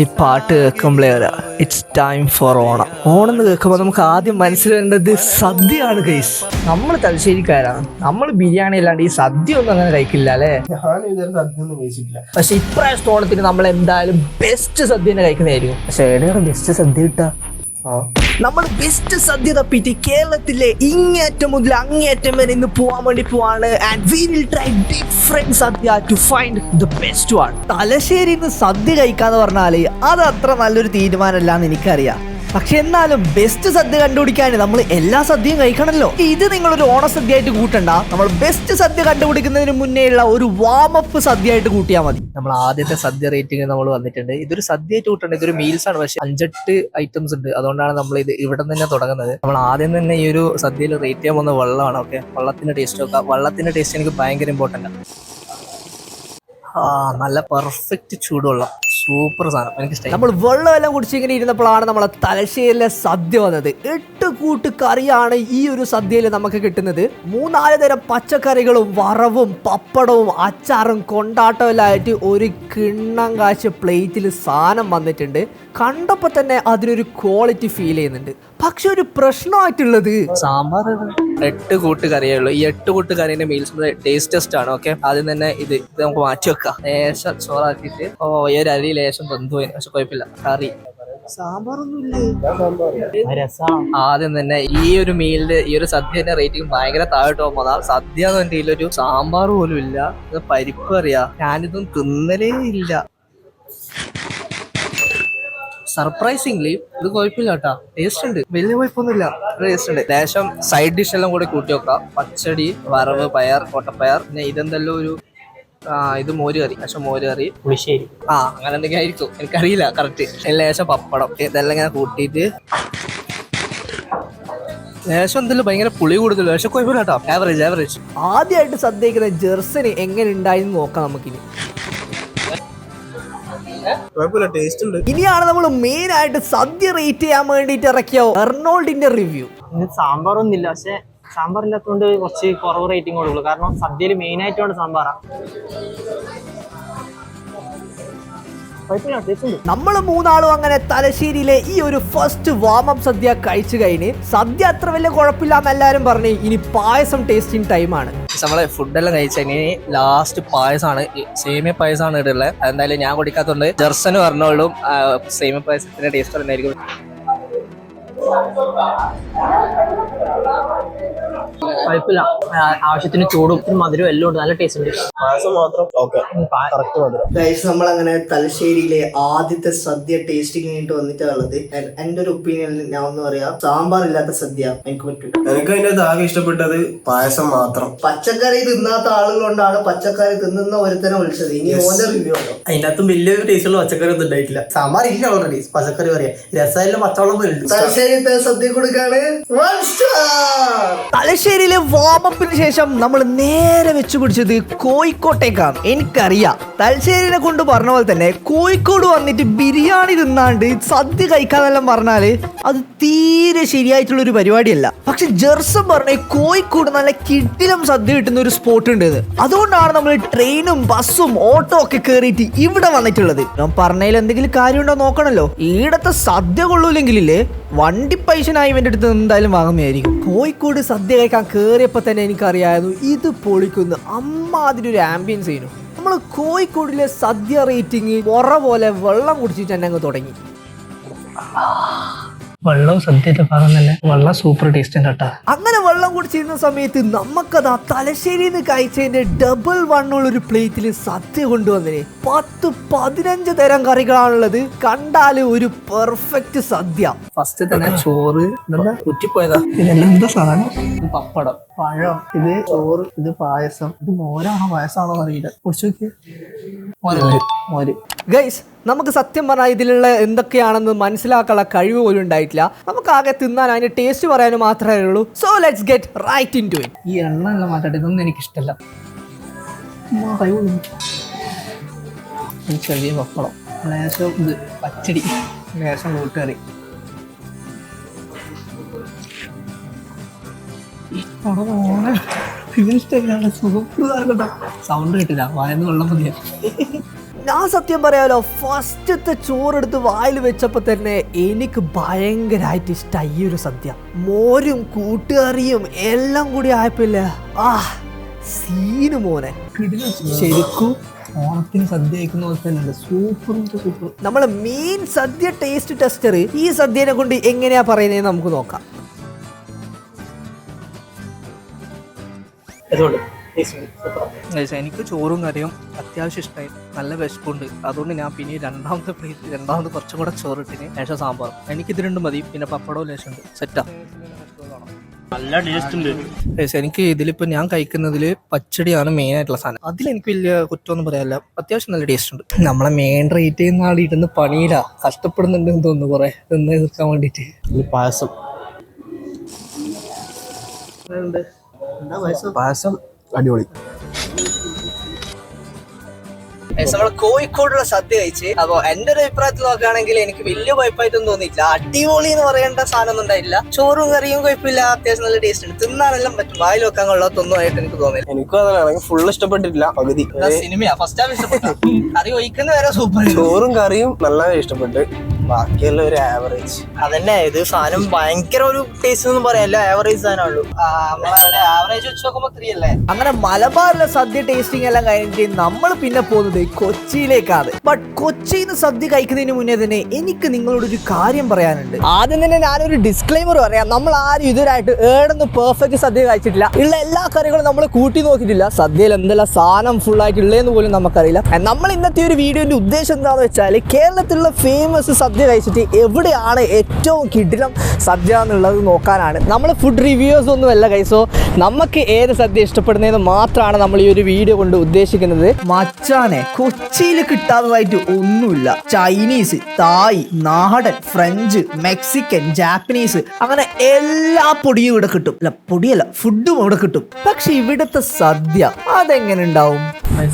ഈ പാട്ട് കേൾക്കുമ്പോഴേ it's time for Onam. Onam എന്ന് കേൾക്കുമ്പോൾ നമുക്ക് ആദ്യം മനസ്സിലാവേണ്ടത് സദ്യയാണ് ഗൈസ്. നമ്മൾ തലശ്ശേരിക്കാരാണ്, നമ്മൾ ബിരിയാണി അല്ലാണ്ട് ഈ സദ്യ ഒന്നും അങ്ങനെ കഴിക്കില്ല അല്ലേ. പക്ഷെ ഇപ്രാവശ്യത്തെ ഓണത്തിന് നമ്മൾ എന്തായാലും ബെസ്റ്റ് സദ്യ തന്നെ കഴിക്കുന്നതായിരിക്കും. പക്ഷെ എവിടെയാണ് ബെസ്റ്റ് സദ്യ കിട്ടുക? നമ്മൾ ബെസ്റ്റ് സദ്യ തപ്പിട്ട് കേരളത്തിലെ ഇങ്ങേറ്റം മുതൽ അങ്ങേറ്റം വരെ ഇന്ന് പോവാൻ വേണ്ടി പോവാണ്. And we will try different sadya to find the best one. തലശ്ശേരിയിൽ നിന്ന് സദ്യ കഴിക്കാന്ന് പറഞ്ഞാല് അത് അത്ര നല്ലൊരു തീരുമാനമല്ലാന്ന് എനിക്കറിയാം. പക്ഷെ എന്നാലും ബെസ്റ്റ് സദ്യ കണ്ടുപിടിക്കാൻ നമ്മൾ എല്ലാ സദ്യയും കഴിക്കണമല്ലോ. ഇത് നിങ്ങളൊരു ഓണസദ്യ ആയിട്ട് കൂട്ടണ്ട, നമ്മൾ ബെസ്റ്റ് സദ്യ കണ്ടുപിടിക്കുന്നതിന് മുന്നേ ഉള്ള ഒരു വാമപ്പ് സദ്യ ആയിട്ട് കൂട്ടിയാൽ മതി. നമ്മൾ ആദ്യത്തെ സദ്യ റേറ്റിംഗ് നമ്മൾ വന്നിട്ടുണ്ട്. ഇതൊരു സദ്യ ആയിട്ട് കൂട്ടണ്ട, ഇതൊരു മീൽസ് ആണ്. പക്ഷെ 5-8 ഐറ്റംസ് ഉണ്ട്, അതുകൊണ്ടാണ് നമ്മൾ ഇത് ഇവിടെ തന്നെ തുടങ്ങുന്നത്. നമ്മൾ ആദ്യം തന്നെ ഈ ഒരു സദ്യയിൽ റേറ്റ് ചെയ്യാൻ പോകുന്ന വെള്ളമാണ്. ഓക്കെ, വെള്ളത്തിന്റെ ടേസ്റ്റ് നോക്കാം. വെള്ളത്തിന്റെ ടേസ്റ്റ് എനിക്ക് ഭയങ്കര ഇമ്പോർട്ടൻ്റ്. നല്ല പെർഫെക്റ്റ് ചൂടുവെള്ളം, സൂപ്പർ സാധനം, എനിക്കിഷ്ടമായി. നമ്മൾ വെള്ളം എല്ലാം കുടിച്ചിങ്ങനെ ഇരുന്നപ്പോഴാണ് നമ്മളെ തലശ്ശേരിയിലെ സദ്യ വന്നത്. 8 കൂട്ട് കറിയാണ് ഈ ഒരു സദ്യയിൽ നമുക്ക് കിട്ടുന്നത്. 3-4 തരം പച്ചക്കറികളും വറവും പപ്പടവും അച്ചാറും കൊണ്ടാട്ടവും എല്ലാം ആയിട്ട് ഒരു കിണ്ണം കാശ് പ്ലേറ്റിൽ സാധനം വന്നിട്ടുണ്ട്. കണ്ടപ്പോൾ തന്നെ അതിനൊരു ക്വാളിറ്റി ഫീൽ ചെയ്യുന്നുണ്ട്. പക്ഷെ ഒരു പ്രശ്നമായിട്ടുള്ളത് സാമ്പാർ. 8 കൂട്ട് കറിയേ ഉള്ളൂ. ഈ 8 കൂട്ട് കറീന്റെ മീൽസ് ടേസ്റ്റ് ടെസ്റ്റ് ആണ്. ഓക്കെ, ആദ്യം തന്നെ ഇത് നമുക്ക് മാറ്റി വെക്കാം. ലേശം ചോറാക്കിയിട്ട് ഈ ഒരു അരി ലേശം ബന്ധുപോയി, പക്ഷെ കുഴപ്പമില്ല. കറി ആദ്യം തന്നെ ഈ ഒരു മീലിന്റെ ഈ ഒരു സദ്യന്റെ റേറ്റിംഗ് ഭയങ്കര താഴോട്ട് പോകുമ്പോൾ സദ്യ എന്ന് പറഞ്ഞാൽ ഒരു സാമ്പാർ പോലും ഇല്ല. ഇത് പരിപ്പ് അറിയാ, ഞാനിതൊന്നും തിന്നലേ ഇല്ല. സർപ്രൈസിംഗ്ലി ഇത് കുഴപ്പമില്ല കേട്ടാ, ടേസ്റ്റ് ഉണ്ട്, വലിയ കുഴപ്പമൊന്നുമില്ല, ടേസ്റ്റ് ഉണ്ട്. ലേശം സൈഡ് ഡിഷ് എല്ലാം കൂടെ കൂട്ടി വെക്കാം. പച്ചടി, വറവ്, പയർ, കോട്ടപ്പയർ, പിന്നെ ഇതെന്തെല്ലാം ഒരു ഇത് മോര് കറി, ലേശം മോര് കറി, പുളിശ്ശേരി, അങ്ങനെ എന്തെങ്കിലും ആയിരിക്കും, എനിക്കറിയില്ല കറക്റ്റ്. ലേശം പപ്പടം, ഇതെല്ലാം ഇങ്ങനെ കൂട്ടിയിട്ട് ലേശം എന്തെങ്കിലും ഭയങ്കര പുളി കൂടുതൽ, പക്ഷെ കുഴപ്പമില്ല കേട്ടോ, ആവറേജ്. ആദ്യമായിട്ട് സദ്യക്കുന്ന ജെർസന് എങ്ങനെ ഉണ്ടായെന്ന് നോക്കാം നമുക്കിനി. ഇനിയാണ് നമ്മൾ മെയിൻ ആയിട്ട് സദ്യ റേറ്റ് ചെയ്യാൻ വേണ്ടിട്ട് ഇറക്കിയ എർണോൾഡിന്റെ റിവ്യൂ. സാമ്പാറൊന്നുമില്ല, പക്ഷെ സാമ്പാർ ഇല്ലാത്തതുകൊണ്ട് കുറച്ച് കുറവ് റേറ്റിംഗ് കൊടുക്കുള്ളൂ. കാരണം സദ്യയിൽ മെയിൻ ആയിട്ടാണ് സാമ്പാറാ. നമ്മൾ 3 ആളും അങ്ങനെ തലശ്ശേരിയിലെ ഈ ഒരു ഫസ്റ്റ് വാമപ്പ് സദ്യ കഴിച്ചു കഴിഞ്ഞ് സദ്യ അത്ര വലിയ കുഴപ്പമില്ലാന്ന് എല്ലാരും പറഞ്ഞു. ഇനി പായസം ടേസ്റ്റിംഗ് ടൈമാണ്. നമ്മളെ ഫുഡെല്ലാം കഴിച്ചതിന് ലാസ്റ്റ് പായസമാണ്, സേമിയ പായസമാണ് ഇടുള്ളത്. എന്തായാലും ഞാൻ കുടിക്കാത്തതുകൊണ്ട് ജെർസന് പറഞ്ഞോളും സേമിയ പായസത്തിന്റെ ടേസ്റ്റ് തന്നെയായിരിക്കും. കുഴപ്പമില്ല, ആവശ്യത്തിന് ചൂടും മധുരം എല്ലാം ഉണ്ട്, നല്ല ടേസ്റ്റ് ഉണ്ട്. നമ്മളങ്ങനെ തലശ്ശേരിയിലെ ആദ്യത്തെ സദ്യ ടേസ്റ്റിംഗ് കഴിഞ്ഞിട്ട് വന്നിട്ടുള്ളത്. എന്റെ ഒരു ഒപ്പീനിയനിൽ ഞാൻ ഒന്ന് പറയാം, സാമ്പാർ ഇല്ലാത്ത സദ്യ എനിക്ക് പറ്റും. എനിക്ക് അതിന്റെ ആകെ ഇഷ്ടപ്പെട്ടത് പായസം മാത്രം. പച്ചക്കറി തിന്നാത്ത ആളുകൊണ്ടാണ് പച്ചക്കറി തിന്നുന്ന ഒരുത്തനെ വിളിച്ചത്. ഇനി ഓന്റെ റിവ്യൂ ഉണ്ടോ? അതിനകത്തും വലിയൊരു ടേസ്റ്റുള്ള പച്ചക്കറി ഒന്നും ഉണ്ടായിട്ടില്ല. സാമ്പാർ ഇല്ല, ഓൾറെഡി പച്ചക്കറി പറയാം, രസമെല്ലാം പച്ചവെള്ളം പോലും. തലശ്ശേരിത്തെ സദ്യ കൊടുക്കാണ് തലശ്ശേരിയിലെ വാമപ്പിന് ശേഷം നമ്മൾ നേരെ വെച്ചു പിടിച്ചത് കോഴിക്കോട്ടേക്കാണ്. എനിക്കറിയാം, തലശ്ശേരിനെ കൊണ്ട് പറഞ്ഞ പോലെ തന്നെ കോഴിക്കോട് വന്നിട്ട് ബിരിയാണി തിന്നാണ്ട് സദ്യ കഴിക്കാന്നെല്ലാം പറഞ്ഞാല് അത് തീരെ ശരിയായിട്ടുള്ള ഒരു പരിപാടിയല്ല. പക്ഷെ ജെർസൺ പറഞ്ഞ കോഴിക്കോട് നല്ല കിടിലം സദ്യ കിട്ടുന്ന ഒരു സ്പോട്ട് ഉണ്ട്. അതുകൊണ്ടാണ് നമ്മൾ ട്രെയിനും ബസ്സും ഓട്ടോ ഒക്കെ കയറിയിട്ട് ഇവിടെ വന്നിട്ടുള്ളത്. ഞാൻ പറഞ്ഞതിൽ എന്തെങ്കിലും കാര്യമുണ്ടോ നോക്കണല്ലോ. ഈടത്തെ സദ്യ കൊള്ളൂലെങ്കിലേ വണ്ടി പൈസനായി ഇവന്റെ അടുത്ത് എന്തായാലും വാങ്ങുന്നതായിരിക്കും. കോഴിക്കോട് സദ്യ കഴിക്കാൻ കയറിയപ്പോൾ തന്നെ എനിക്കറിയായിരുന്നു ഇത് പൊളിക്കുന്നു. അതിനൊരു ആംബിയൻസ് ചെയ്യുന്നു. നമ്മൾ കോഴിക്കോടിലെ സദ്യ റേറ്റിംഗ് പോലെ വെള്ളം കുടിച്ചിട്ട് തന്നെ അങ്ങ് തുടങ്ങി. വെള്ളവും സദ്യയുടെ ഭാഗം തന്നെ വെള്ളം സൂപ്പർ ടേസ്റ്റ് ഉണ്ട് കേട്ടോ. അങ്ങനെ വെള്ളം കുടിച്ചിരുന്ന സമയത്ത് നമുക്കതാ തലശ്ശേരിയിൽ നിന്ന് കഴിച്ചതിന്റെ ഡബിൾ വണ്ണുള്ള ഒരു പ്ലേറ്റിൽ സദ്യ കൊണ്ടുവന്നേ. 10-15 തരം കറികളാണുള്ളത്. കണ്ടാല് ഒരു പെർഫെക്റ്റ് സദ്യ. ഫസ്റ്റ് തന്നെ ചോറ് കുറ്റിപ്പോയതാ. ഇതെല്ലാം എന്താ സാധനം? പപ്പടം, പഴം, ഇത് ചോറ്, ഇത് പായസം. ഇത് മോരാണോ പായസമാണോ അറിയില്ല. കുടിച്ചു നോക്കിയ മോര്. ഗൈസ്, നമുക്ക് സത്യം പറഞ്ഞാൽ ഇതിലുള്ള എന്തൊക്കെയാണെന്ന് മനസ്സിലാക്കാനുള്ള കഴിവ് പോലും ഉണ്ടായിട്ടില്ല. നമുക്ക് ആകെ തിന്നാൻ അതിന്റെ ടേസ്റ്റ് പറയാനും മാത്രമേ ഉള്ളൂ. So let's get right into it. ഈ എണ്ണ എല്ലാം മാറ്റട്ടെ, ഇതൊന്നും എനിക്കിഷ്ടമല്ല. ചെറിയ പപ്പടം, ലേശം ഇത് പച്ചടി, ലേശം കൂട്ടുകറി. സൗണ്ട് കിട്ടില്ല, വായന്ന് വെള്ളം മതിയാ. ഞാൻ സത്യം പറയാലോ, ഫസ്റ്റത്തെ ചോറെടുത്ത് വായിൽ വെച്ചപ്പോൾ തന്നെ എനിക്ക് ഭയങ്കരമായിട്ട് ഇഷ്ടമായി ഈ ഒരു സദ്യ. മോരും കൂട്ടുകറിയും എല്ലാം കൂടി ആയപ്പോല്ലേ സീന് മോനെ. ശരിക്കും ഓണത്തിന് സദ്യ കഴിക്കുന്ന പോലെ തന്നെ സൂപ്പർ. നമ്മളെ മെയിൻ സദ്യ ടേസ്റ്റ് ടെസ്റ്റർ ഈ സദ്യനെ കൊണ്ട് എങ്ങനെയാ പറയുന്നത് നമുക്ക് നോക്കാം. എനിക്ക് ചോറും കറിയും അത്യാവശ്യം ഇഷ്ടമായി, നല്ല വിശപ്പുണ്ട്. അതുകൊണ്ട് ഞാൻ പിന്നെ രണ്ടാമത്തെ കുറച്ചും കൂടെ ചോറിട്ടിന് ശേഷം സാമ്പാർ. എനിക്ക് ഇത് രണ്ടും മതി, പിന്നെ പപ്പടവും ലേശുണ്ട്, സെറ്റാ. നല്ല ടേസ്റ്റ് ഉണ്ട്. എനിക്ക് ഇതിലിപ്പോ ഞാൻ കഴിക്കുന്നതിൽ പച്ചടിയാണ് മെയിൻ ആയിട്ടുള്ള സാധനം. അതിലെനിക്ക് വലിയ കുറ്റമൊന്നും പറയാനില്ല, അത്യാവശ്യം നല്ല ടേസ്റ്റ് ഉണ്ട്. നമ്മളെ മെയിൻ റേറ്റ് ചെയ്യുന്ന ആൾ ഇരുന്ന് പണിയില്ല, കഷ്ടപ്പെടുന്നുണ്ട് എന്ന് തോന്നുന്നു കുറെ നിന്ന് തീർക്കാൻ വേണ്ടിട്ട്. പായസം പായസം അടിപൊളി. നമ്മള് കോഴിക്കോടുള്ള സദ്യ കഴിച്ച്. അപ്പൊ എന്റെ ഒരു അഭിപ്രായത്തിൽ നോക്കുകയാണെങ്കിൽ എനിക്ക് വലിയ കുഴപ്പമായിട്ടൊന്നും തോന്നിയില്ല. അടിപൊളി എന്ന് പറയേണ്ട സാധനം ഒന്നും ഉണ്ടായില്ല. ചോറും കറിയും കുഴപ്പമില്ല, അത്യാവശ്യം നല്ല ടേസ്റ്റ് ഉണ്ട്, തിന്നാനെല്ലാം പറ്റും. വായിൽ വെക്കാൻ കൊള്ളാത്തൊന്നും ആയിട്ട് എനിക്ക് തോന്നില്ല. എനിക്കും അതാണ്, ഫുള്ള് ഇഷ്ടപ്പെട്ടിട്ടില്ല. പകുതി സിനിമയാ ഫസ്റ്റ് ടൈം ഇഷ്ടപ്പെട്ടു. കറി ഒഴിക്കുന്ന വരെ സൂപ്പർ. ചോറും കറിയും നല്ല ഇഷ്ടപ്പെട്ട്, ബാക്കിയെല്ലാം ഒരു ആവറേജ്. അതന്നെ, ഇത് സാധനം ഭയങ്കര ഒരു ടേസ്റ്റ് ഒന്നും പറയാനില്ല, ആവറേജ് സാധനമുള്ളൂ. ആവറേജ് വെച്ച് നോക്കുമ്പോ 3 അല്ലേ. അങ്ങനെ മലബാറിലെ സദ്യ ടേസ്റ്റിംഗ് എല്ലാം കഴിഞ്ഞിട്ട് നമ്മൾ പിന്നെ പോകുന്നത് കൊച്ചിയിലേക്കാണ്. ബട്ട് കൊച്ചിയിൽ നിന്ന് സദ്യ കഴിക്കുന്നതിന് മുന്നേ തന്നെ എനിക്ക് നിങ്ങളോട് ഒരു കാര്യം പറയാനുണ്ട്. ആദ്യം തന്നെ ഞാനൊരു ഡിസ്ക്ലൈമർ പറയാം. നമ്മൾ ആരും ഇതുവരായിട്ട് ഏടൊന്നും പെർഫെക്റ്റ് സദ്യ കഴിച്ചിട്ടില്ല. ഉള്ള എല്ലാ കറികളും നമ്മൾ കൂട്ടി നോക്കിയിട്ടില്ല. സദ്യയിൽ എന്തെല്ലാം സാധനം ഫുൾ ആയിട്ട് ഉള്ളതെന്ന് പോലും നമുക്കറിയില്ല. നമ്മൾ ഇന്നത്തെ ഒരു വീഡിയോന്റെ ഉദ്ദേശം എന്താണെന്ന് വെച്ചാൽ കേരളത്തിലുള്ള ഫേമസ് സദ്യ കഴിച്ചിട്ട് എവിടെയാണ് ഏറ്റവും കിടിലം സദ്യ എന്നുള്ളത് നോക്കാനാണ്. നമ്മൾ ഫുഡ് റിവ്യൂസ് ഒന്നും അല്ല കൈസോ, നമുക്ക് ഏത് സദ്യ ഇഷ്ടപ്പെടുന്നതെന്ന് മാത്രമാണ് നമ്മൾ ഈ ഒരു വീഡിയോ കൊണ്ട് ഉദ്ദേശിക്കുന്നത്. മച്ചാനെ, കൊച്ചിയിൽ കിട്ടാത്തതായിട്ട് ഒന്നുമില്ല. ചൈനീസ്, തായ്, നാടൻ, ഫ്രഞ്ച്, മെക്സിക്കൻ, ജാപ്പനീസ്, അങ്ങനെ എല്ലാ പൊടിയും ഇവിടെ കിട്ടും. അല്ല പൊടിയല്ല, ഫുഡും ഇവിടെ കിട്ടും. പക്ഷെ ഇവിടുത്തെ സദ്യ അതെങ്ങനെ ഉണ്ടാവും?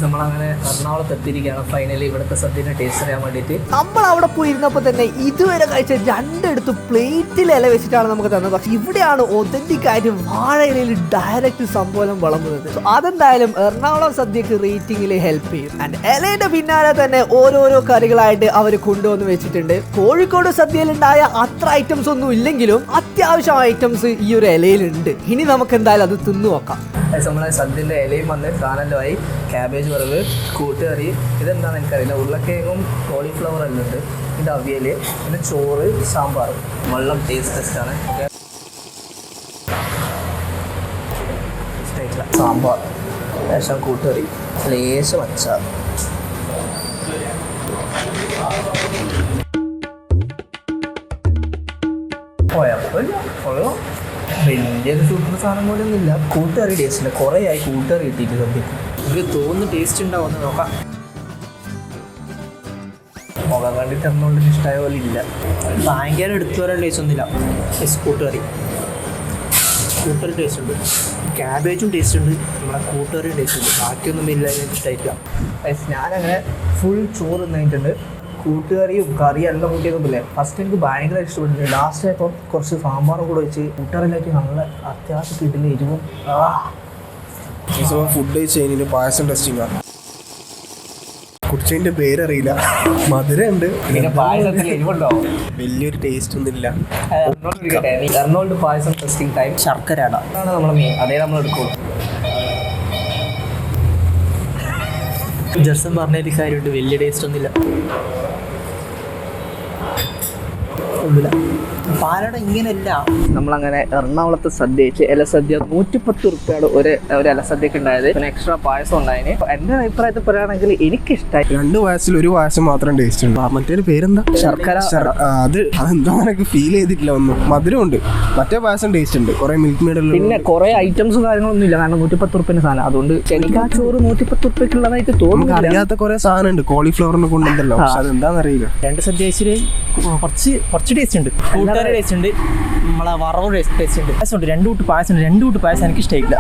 നമ്മളങ്ങനെ എറണാകുളത്ത് എത്തിയിരിക്കുകയാണ് ഫൈനലി ഇവിടുത്തെ സദ്യയുടെ ടേസ്റ്റ് അറിയാൻ വേണ്ടിയിട്ട്. നമ്മൾ അവിടെ പോയിരുന്നപ്പോൾ തന്നെ ഇതുവരെ കഴിച്ച 2 പ്ലേറ്റിൽ ഇല വെച്ചിട്ടാണ് നമുക്ക് തന്നത്. പക്ഷെ ഇവിടെയാണ് ഒതന്റിക് ആയിട്ട് വാഴ ഇലയിൽ ഡയറക്റ്റ് സംഭവം വളർന്നത്. അതെന്തായാലും എറണാകുളം സദ്യക്ക് റേറ്റിംഗിൽ ഹെൽപ്പ് ചെയ്യും. ആൻഡ് ഇലയുടെ പിന്നാലെ തന്നെ ഓരോരോ കറികളായിട്ട് അവർ കൊണ്ടുവന്ന് വെച്ചിട്ടുണ്ട്. കോഴിക്കോട് സദ്യയിലുണ്ടായ അത്ര ഐറ്റംസ് ഒന്നും ഇല്ലെങ്കിലും അത്യാവശ്യം ഐറ്റംസ് ഈ ഒരു ഇലയിലുണ്ട്. ഇനി നമുക്ക് എന്തായാലും അത് തിന്നു നോക്കാം. നമ്മളെ സദ്യൻ്റെ ഇലയും വന്ന് കാനലുമായി, ക്യാബേജ് വറവ്, കൂട്ടുകറി, ഇതെന്താണെന്ന് എനിക്കറിയില്ല, ഉരുളക്കിഴങ്ങും കോളിഫ്ലവർ എല്ലാം ഉണ്ട്. ഇത് അവിയൽ, പിന്നെ ചോറ്, സാമ്പാർ, വെള്ളം ടേസ്റ്റ് ടെസ്റ്റാണ്. ഇഷ്ടമായിട്ടില്ല. സാമ്പാർ, ലേശം കൂട്ടുകറി, ലേശം അച്ചാർ. വലിയൊരു സൂപ്പർ സാധനം പോലെ ഒന്നുമില്ല. കൂട്ടുകറി ടേസ്റ്റ് ഇല്ല, കുറേ ആയി കൂട്ടുകറി കിട്ടിയിട്ട് സദ്യക്ക്. ഇത് തോന്നുന്നു ടേസ്റ്റ് ഉണ്ടാവുമെന്ന് നോക്കാം. മുഖം കണ്ടിട്ട് എന്നുള്ളത് ഇഷ്ടമായ പോലെ ഇല്ല. ഭയങ്കര എടുത്തു വരാൻ ടേസ്റ്റ് ഒന്നുമില്ല. കൂട്ടുകറി ടേസ്റ്റ് ഉണ്ട്, ക്യാബേജും ടേസ്റ്റ് ഉണ്ട്, നമ്മുടെ കൂട്ടുകറിയും ടേസ്റ്റ് ഉണ്ട്. ബാക്കിയൊന്നും ഇല്ല, എനിക്ക് ഇഷ്ടമായിട്ടില്ല. ഞാനങ്ങനെ ഫുൾ ചോറ് തിന്നിട്ടുണ്ട്. കൂട്ടുകറിയും കറിയും എല്ലാം കൂട്ടിയൊന്നുമില്ലേ. ഫസ്റ്റ് എനിക്ക് ഭയങ്കര ഇഷ്ടപ്പെട്ടിട്ടുണ്ട്. ലാസ്റ്റ് ആയപ്പോൾ കുറച്ച് സാമ്പാറും കൂടെ വെച്ച് കൂട്ടുകറിയിലേക്ക് നല്ല അത്യാവശ്യം കിട്ടുന്ന എരിവും. ഫുഡ് കഴിച്ച് പായസം ടെസ്റ്റിംഗ് ആണ്. കുടിച്ചതിന്റെ പേരറിയില്ല, മധുരം ഉണ്ട്, പിന്നെ പായസത്തിൽ എരിവുണ്ടാവും. വലിയൊരു ടേസ്റ്റ് ഒന്നുമില്ല. എറണാകുളം പായസം ടെസ്റ്റിംഗ് ടൈം ശർക്കര അതാണ് നമ്മളെ മെയിൻ, അതേ നമ്മൾ എടുക്കുള്ളൂ. ജസ്സും പറഞ്ഞതിൽ കാര്യമുണ്ട്, വലിയ ടേസ്റ്റ് ഒന്നുമില്ല. പാലട ഇങ്ങനെയല്ല. നമ്മളങ്ങനെ എറണാകുളത്തെ സദ്യ കഴിച്ച് ഇലസദ്യ 110 റുപ്യാണ് ഒരു ഇലസദ്യക്ക് ഉണ്ടായത്. പിന്നെ എക്സ്ട്രാ പായസം ഉണ്ടായതിന്. എൻ്റെ അഭിപ്രായത്തിൽ പറയുകയാണെങ്കിൽ എനിക്കിഷ്ടമായി. 2 പായസത്തിൽ 1 പായസം മാത്രം ടേസ്റ്റ് ഉണ്ട്. മറ്റേ പേരെന്താ? ശർക്കര. അതെന്തോ എനിക്ക് ഫീൽ ചെയ്തിട്ടില്ല ഒന്നും. മധുരം ഉണ്ട്, മറ്റേ പായസം ടേസ്റ്റ് ഉണ്ട്, കുറെ മിൽക്ക് മെയ്ഡ്. പിന്നെ കുറെ ഐറ്റംസും കാര്യങ്ങളൊന്നും ഇല്ല, കാരണം 110 റുപ്യന്റെ സാധനം. അതുകൊണ്ട് എനിക്ക് ആ ചോറ് 110 റുപ്യക്കുള്ളതായിട്ട് തോന്നുന്നു. അറിയാത്ത കുറെ സാധനം ഉണ്ട്, കോളിഫ്ലവറിനെ കൊണ്ടുണ്ടല്ലോ, പക്ഷെ അതെന്താണെന്നറിയില്ല. 2 സദ്യ കഴിച്ചിട്ട് കുറച്ച് ടേസ്റ്റ് ഉണ്ട്. കൂട്ടുകറി ടേസ്റ്റ് ഉണ്ട്, നമ്മളെ വറവ് ടേസ്റ്റ് ഉണ്ട്, പായസം ഉണ്ട്. 2 കൂട്ട് പായസം ഉണ്ട്. 2 കൂട്ട് പായസം എനിക്ക് ഇഷ്ടമായില്ല.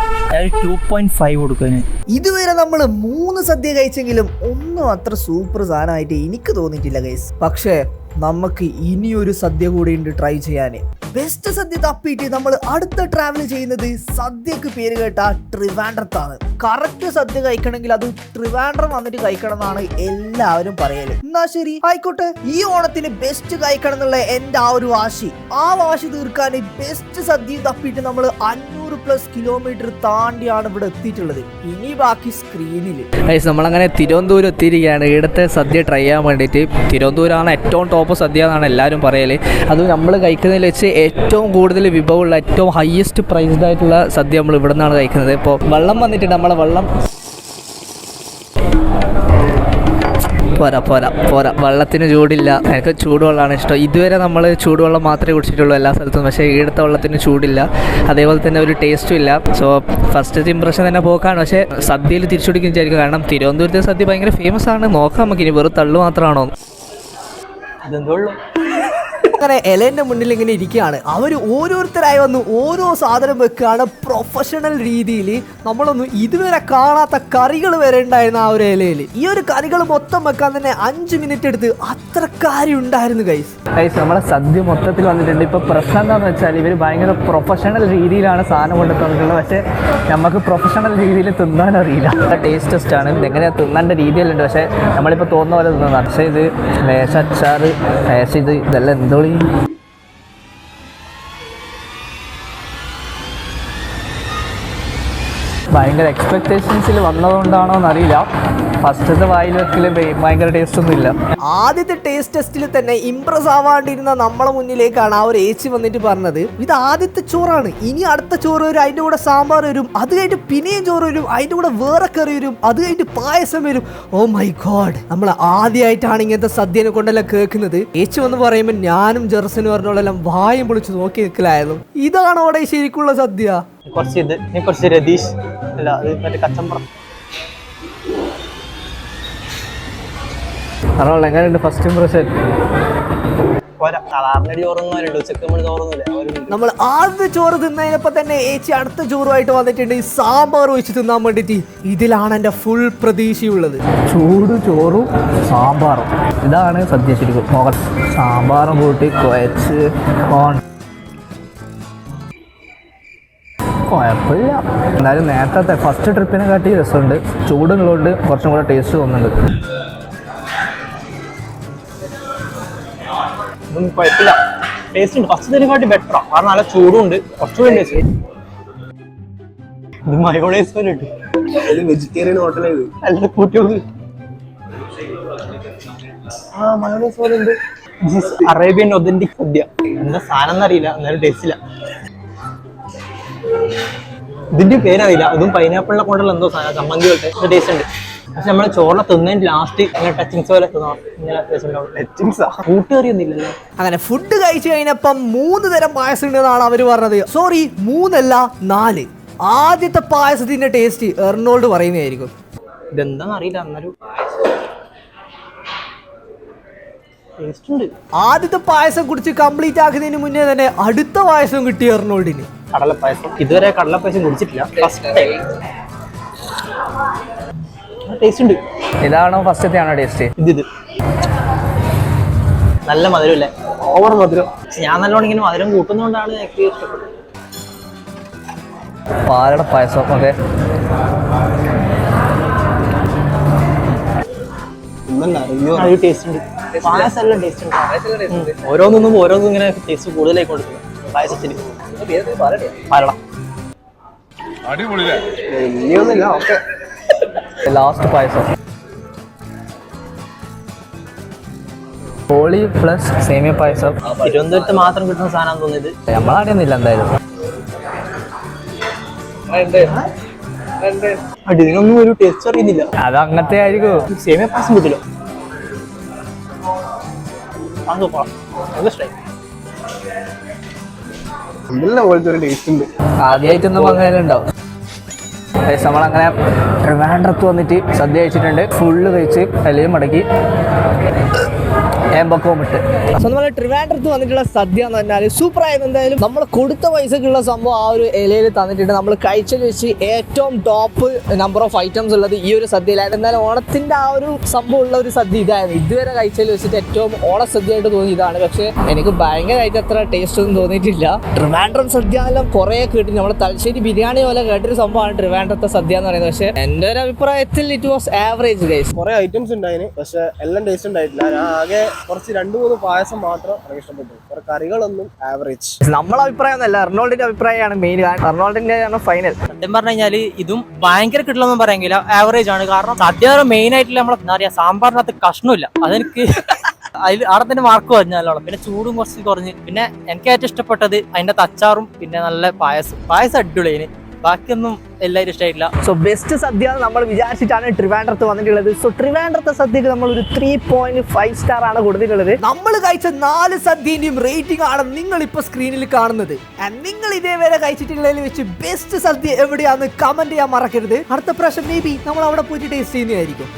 2.5 കൊടുക്കാൻ. ഇതുവരെ നമ്മൾ 3 സദ്യ കഴിച്ചെങ്കിലും ഒന്നും അത്ര സൂപ്പർ സാധനമായിട്ട് എനിക്ക് തോന്നിയിട്ടില്ല ഗൈസ്. പക്ഷേ നമുക്ക് ഇനിയൊരു സദ്യ കൂടി ഉണ്ട് ട്രൈ ചെയ്യാൻ. ബെസ്റ്റ് സദ്യ തപ്പിയിട്ട് നമ്മൾ അടുത്ത ട്രാവൽ ചെയ്യുന്നത് സദ്യക്ക് പേര് കേട്ട ട്രിവാൻഡ്രത്താണ്. കറക്റ്റ് സദ്യ കഴിക്കണമെങ്കിൽ അത് ട്രിവാൻഡ്രം വന്നിട്ട് കഴിക്കണം എന്നാണ് എല്ലാവരും പറയല്. എന്നാ ശരി ആയിക്കോട്ടെ, ഈ ഓണത്തിന് ബെസ്റ്റ് കഴിക്കണം എന്നുള്ള എന്റെ ആ ഒരു വാശി തീർക്കാൻ ബെസ്റ്റ് സദ്യ തപ്പിയിട്ട് നമ്മൾ 500+ കിലോമീറ്റർ താണ്ടിയാണ് ഇവിടെ എത്തിയിട്ടുള്ളത്. ഇനി ബാക്കി സ്ക്രീനിൽ നമ്മളങ്ങനെ തിരുവനന്തപുരം എത്തിയിരിക്കുകയാണ്. ഇവിടുത്തെ സദ്യ ട്രൈ ചെയ്യാൻ വേണ്ടിയിട്ട്. തിരുവനന്തപുരമാണ് ഏറ്റവും ടോപ്പ് സദ്യ എന്നാണ് എല്ലാവരും പറയല്. അത് നമ്മൾ കഴിക്കുന്നതിൽ വെച്ച് ഏറ്റവും കൂടുതൽ വിഭവമുള്ള ഏറ്റവും ഹയസ്റ്റ് പ്രൈസ്ഡ് ആയിട്ടുള്ള സദ്യ നമ്മൾ ഇവിടെ നിന്നാണ് കഴിക്കുന്നത്. ഇപ്പോൾ വെള്ളം വന്നിട്ടുണ്ട്. നമ്മളെ വെള്ളം പോരാ വെള്ളത്തിന് ചൂടില്ല. എനിക്ക് ചൂടുവെള്ളമാണ് ഇഷ്ടം. ഇതുവരെ നമ്മൾ ചൂടുവെള്ളം മാത്രമേ കുടിച്ചിട്ടുള്ളൂ എല്ലാ സ്ഥലത്തും. പക്ഷേ ഈടുത്ത വെള്ളത്തിന് ചൂടില്ല, അതേപോലെ തന്നെ ഒരു ടേസ്റ്റും ഇല്ല. സോ ഫസ്റ്റ് ഇംപ്രഷൻ തന്നെ പോക്കാണ്. പക്ഷേ സദ്യയിൽ തിരിച്ചുപിടിക്കും വിചാരിക്കും. കാരണം തിരുവനന്തപുരത്തെ സദ്യ ഭയങ്കര ഫേമസ് ആണ്. നോക്കാം നമുക്ക്. ഇനി വെറും തള്ളു മാത്രമാണോ? അതെന്തോള്ളൂ. അങ്ങനെ എലേന്റെ മുന്നിൽ ഇങ്ങനെ ഇരിക്കുകയാണ്. അവർ ഓരോരുത്തരായി വന്ന് ഓരോ സാധനം വെക്കുകയാണ്. പ്രൊഫഷണൽ രീതിയിൽ നമ്മളൊന്നും ഇതുവരെ കാണാത്ത കറികൾ വരെ ഉണ്ടായിരുന്നു ആ ഒരു ഇലയിൽ. ഈ ഒരു കറികൾ മൊത്തം വെക്കാൻ തന്നെ 5 മിനിറ്റ് എടുത്ത്. അത്ര കാര്യം ഉണ്ടായിരുന്നു ഗൈസ്. നമ്മളെ സദ്യ മൊത്തത്തിൽ വന്നിട്ടുണ്ട്. ഇപ്പോൾ പ്രശ്നം എന്താണെന്ന് വെച്ചാൽ ഇവർ ഭയങ്കര പ്രൊഫഷണൽ രീതിയിലാണ് സാധനം കൊണ്ട് തന്നിട്ടുള്ളത്. പക്ഷേ നമുക്ക് പ്രൊഫഷണൽ രീതിയിൽ തിന്നാനറിയില്ല. ടേസ്റ്റ് ടെസ്റ്റാണ്. ഇതെങ്ങനെയാണ് തിന്നേണ്ട രീതിയിലുണ്ട്. പക്ഷേ നമ്മളിപ്പോൾ തോന്നുന്ന പോലെ തിന്നതാണ്. പക്ഷേ ഇത് ലേശ അച്ചാർ, ലേശ ഇതെല്ലാം എന്തോ ഭയങ്കര എക്സ്പെക്ടേഷൻസിൽ വന്നതുകൊണ്ടാണോ എന്നറിയില്ല. ഫസ്റ്റത്തെ വായിൽ വെക്കൽ ഭയങ്കര ടേസ്റ്റ് ഒന്നും ഇല്ല. ആദ്യത്തെ ടേസ്റ്റ് ടെസ്റ്റിൽ തന്നെ ഇംപ്രസ് ആവാണ്ടിരുന്ന നമ്മളെ മുന്നിലേക്കാണ് ആ ഒരു ഏച്ചി വന്നിട്ട് പറഞ്ഞത്, ഇത് ആദ്യത്തെ ചോറാണ്, ഇനി അടുത്ത ചോറ് വരും, അതിൻ്റെ കൂടെ സാമ്പാർ വരും, അത് കഴിഞ്ഞിട്ട് പിന്നെയും ചോറ് വരും, അതിൻ്റെ കൂടെ വേറെ കറി വരും, അത് കഴിഞ്ഞിട്ട് പായസം വരും. ഓ മൈ ഗോഡ്, നമ്മൾ ആദ്യമായിട്ടാണ് ഇങ്ങനത്തെ സദ്യനെ കൊണ്ടെല്ലാം കേൾക്കുന്നത്. ഏച്ചി വന്ന് പറയുമ്പോൾ ഞാനും ജെർസനും പറഞ്ഞോളെല്ലാം വായും പൊളിച്ച് നോക്കി നിൽക്കലായിരുന്നു. ഇതാണ് അവിടെ ശരിക്കുള്ള സദ്യ. കുറച്ച് ഇത്, കുറച്ച് രതീഷ് അല്ല, അത് മറ്റേ കച്ചമ്പറം. എങ്ങനെയുണ്ട് ഫസ്റ്റ് ഇംപ്രഷൻ? നമ്മൾ ആദ്യത്തെ ചോറ് തിന്നതിനൊപ്പം തന്നെ ഏച്ചി അടുത്ത ചോറുമായിട്ട് വന്നിട്ടുണ്ട്. ഈ സാമ്പാർ ഒഴിച്ച് തിന്നാൻ വേണ്ടിയിട്ട്. ഇതിലാണ് എൻ്റെ ഫുൾ പ്രതീക്ഷയുള്ളത്. ചൂട് ചോറും സാമ്പാറും, ഇതാണ് സദ്യ ശരിക്കും. സാമ്പാറും കൂട്ടി കുഴച്ച് കുഴപ്പമില്ല. എന്നാലും നേരത്തെ ഫസ്റ്റ് ട്രിപ്പിനെ കാട്ടി രസമുണ്ട്. ചൂടുള്ളതുകൊണ്ട് കുറച്ചും കൂടെ ടേസ്റ്റ് തോന്നുന്നുണ്ട്. കുഴപ്പമില്ല, ടേസ്റ്റ് ഉണ്ട്. ഫസ്റ്റതിനെക്കാട്ടി ബെറ്ററാണ്. കാരണം നല്ല ചൂടും ഉണ്ട്, കുറച്ചുകൂടി ടേസ്റ്റ്. ഇത് മയോണൈസ് പോലെ ഉണ്ട്. വെജിറ്റേറിയൻ ഹോട്ടലായത് നല്ല കൂട്ടിയോട്. ആ മയോണൈസ് പോലെ ഉണ്ട്. അറേബ്യൻ ഒതന്റിക് സദ്യ. എന്താ സാധനം എന്നറിയില്ല, എന്നാലും ടേസ്റ്റില്ല. ഇതിന്റെ പേരറിയില്ല. ഇതും പൈനാപ്പിളിനെ കൊണ്ടുള്ള എന്തോ സാധനം, ചമ്മന്തി പോലത്തെ ടേസ്റ്റ് ഉണ്ട്. പക്ഷെ നമ്മള് ചോറിനെ തിന്നതിന് ലാസ്റ്റ് ഇങ്ങനെ ടച്ചിങ്സ് പോലെ കൂട്ടുകറിയൊന്നുമില്ലല്ലോ. അങ്ങനെ ഫുഡ് കഴിച്ചു കഴിഞ്ഞപ്പം 3 തരം പായസം ഉണ്ടെന്നാണ് അവര് പറഞ്ഞത്. സോറി, 3 അല്ല 4. ആദ്യത്തെ പായസത്തിന്റെ ടേസ്റ്റ് എർണോൾഡ് പറയുന്നതായിരിക്കും. ഇതെന്താന്ന് അറിയില്ല, അന്നൊരു ടേസ്റ്റ് ഉണ്ട്. ആദ്യത്തെ പായസം കുടിച്ച് കംപ്ലീറ്റ് ആക്കുന്നതിന് മുന്നേ തന്നെ അടുത്ത പായസം കിട്ടി എർണോൾഡിന്. കടലപ്പായസം. ഇതുവരെ കടലപ്പായസം കുടിച്ചിട്ടില്ല, ഫസ്റ്റ് ടൈം. ടേസ്റ്റ് ഉണ്ട്. ഇതാണോ ഫസ്റ്റത്തെ ആണോ ടേസ്റ്റ്? ഇത് നല്ല മധുരം ഇല്ലേ, ഓവർ മധുരം. ഞാൻ നല്ലോണം ഇങ്ങനെ മധുരം കൂട്ടുന്നതുകൊണ്ടാണ് എനിക്ക് ഇഷ്ടപ്പെട്ടത്. പാലട പായസം ഓക്കെ. ടേസ്റ്റ് ഉണ്ട്. പായസം എല്ലാം ടേസ്റ്റ് ഉണ്ട്. ഓരോന്നും ഇങ്ങനെ ടേസ്റ്റ് കൂടുതലായി കൊടുക്കുന്നത് പായസത്തിന്. പാലട ലാസ്റ്റ് പായസം. ഹോളി പ്ലസ് സേമിയ പായസം. തിരുവനന്തപുരത്ത് മാത്രം കിട്ടുന്ന സാധനം തോന്നിയത്, നമ്മളാടെയൊന്നുമില്ല എന്തായാലും. ഇതിനൊന്നും ഒരു ടേസ്റ്റ് അറിയുന്നില്ല. അത് അങ്ങനത്തെ ആയിരിക്കും. സേമിയ പായസം കിട്ടില്ല. പോലത്തെ ഒരു ടേസ്റ്റ് ഉണ്ട്. ആദ്യമായിട്ടൊന്നും വാങ്ങാനുണ്ടാവും. നമ്മളങ്ങനെ ട്രിവാൻഡ്രത്ത് വന്നിട്ട് സദ്യ കഴിച്ചിട്ടുണ്ട്. ഫുള്ള് കഴിച്ച് എല്ലാം മടക്കി ഏമ്പക്കവും ഇട്ട്. സോ നമ്മൾ ട്രിവാൻഡ്രത്ത് വന്നിട്ടുള്ള സദ്യ എന്ന് പറഞ്ഞാൽ സൂപ്പറായിരുന്നു. എന്തായാലും നമ്മൾ കൊടുത്ത പൈസക്കുള്ള സംഭവം ആ ഒരു ഇലയിൽ തന്നിട്ടുണ്ട്. നമ്മൾ കഴിച്ചതിൽ വെച്ച് ഏറ്റവും ടോപ്പ് നമ്പർ ഓഫ് ഐറ്റംസ് ഉള്ളത് ഈ ഒരു സദ്യയിലായിരുന്നു. എന്നാലും ഓണത്തിന്റെ ആ ഒരു സംഭവം ഉള്ള ഒരു സദ്യ ഇതായിരുന്നു. ഇതുവരെ കഴിച്ചതിൽ വെച്ചിട്ട് ഏറ്റവും ഓണസദ്യയായിട്ട് തോന്നി ഇതാണ്. പക്ഷേ എനിക്ക് ഭയങ്കരമായിട്ട് അത്ര ടേസ്റ്റ് ഒന്നും തോന്നിയിട്ടില്ല. ട്രിവാൻഡ്രം സദ്യ എല്ലാം കുറേ കേട്ടിട്ട് നമ്മൾ തലശ്ശേരി ബിരിയാണി പോലെ കേട്ടൊരു സംഭവമാണ് ട്രിവാൻഡ്രത്തെ സദ്യ എന്ന് പറയുന്നത്. പക്ഷേ എൻ്റെ ഒരു അഭിപ്രായത്തിൽ ഇറ്റ് വാസ് ആവറേജ് ഗൈസ്. കുറെ ഐറ്റംസ് ഉണ്ടായിന്, പക്ഷെ എല്ലാം ടേസ്റ്റ് ഉണ്ടായിട്ടില്ല. ഞാൻ ആകെ കുറച്ച് 2-3 പായസം മാത്രം എനിക്ക് ഇഷ്ടപ്പെട്ടു. കുറെ കറികളൊന്നും ആവറേജ്. നമ്മളെ അഭിപ്രായം ഒന്നല്ല, അർണോൾഡിന്റെ അഭിപ്രായമാണ് മെയിൻ. അർണോൾഡിന്റെ ഫൈനൽ സത്യം പറഞ്ഞു കഴിഞ്ഞാൽ ഇതും ഭയങ്കര കിട്ടില്ലെന്നും പറയാമെങ്കിൽ ആവറേജ് ആണ്. കാരണം സദ്യ മെയിൻ ആയിട്ടുള്ള നമ്മളെ എന്താ പറയാ സാമ്പാറിനകത്ത് കഷ്ണമില്ല. അതെനിക്ക് അതിൽ അവിടെ തന്നെ മാർക്ക് പറഞ്ഞാലോളം. പിന്നെ ചൂടും കുറച്ച് കുറഞ്ഞ്. പിന്നെ എനിക്ക് ഏറ്റവും ഇഷ്ടപ്പെട്ടത് അതിന്റെ അച്ചാറും പിന്നെ നല്ല പായസം അടിപൊളിയാണ്. ബാക്കിയൊന്നും എല്ലാവരും ഇഷ്ടമായിട്ടില്ല. സോ ബെസ്റ്റ് സദ്യ നമ്മൾ വിചാരിച്ചിട്ടാണ് ട്രിവാൻഡ്രത്ത് വന്നിട്ടുള്ളത്. സോ ട്രിവാൻഡ്രത്തെ സദ്യക്ക് നമ്മൾ ഒരു 3.5 സ്റ്റാർ ആണ് കൊടുത്തിട്ടുള്ളത്. നമ്മൾ കഴിച്ച 4 സദ്യന്റെയും റേറ്റിംഗ് ആണ് നിങ്ങൾ ഇപ്പൊ സ്ക്രീനിൽ കാണുന്നത്. നിങ്ങൾ ഇതേവരെ കഴിച്ചിട്ടുള്ളതിൽ വെച്ച് ബെസ്റ്റ് സദ്യ എവിടെയാന്ന് കമന്റ് ചെയ്യാൻ മറക്കരുത്. അടുത്ത പ്രാവശ്യം മേ ബി നമ്മൾ അവിടെ പോയിട്ട് ടേസ്റ്റ് ചെയ്യുന്നതായിരിക്കും.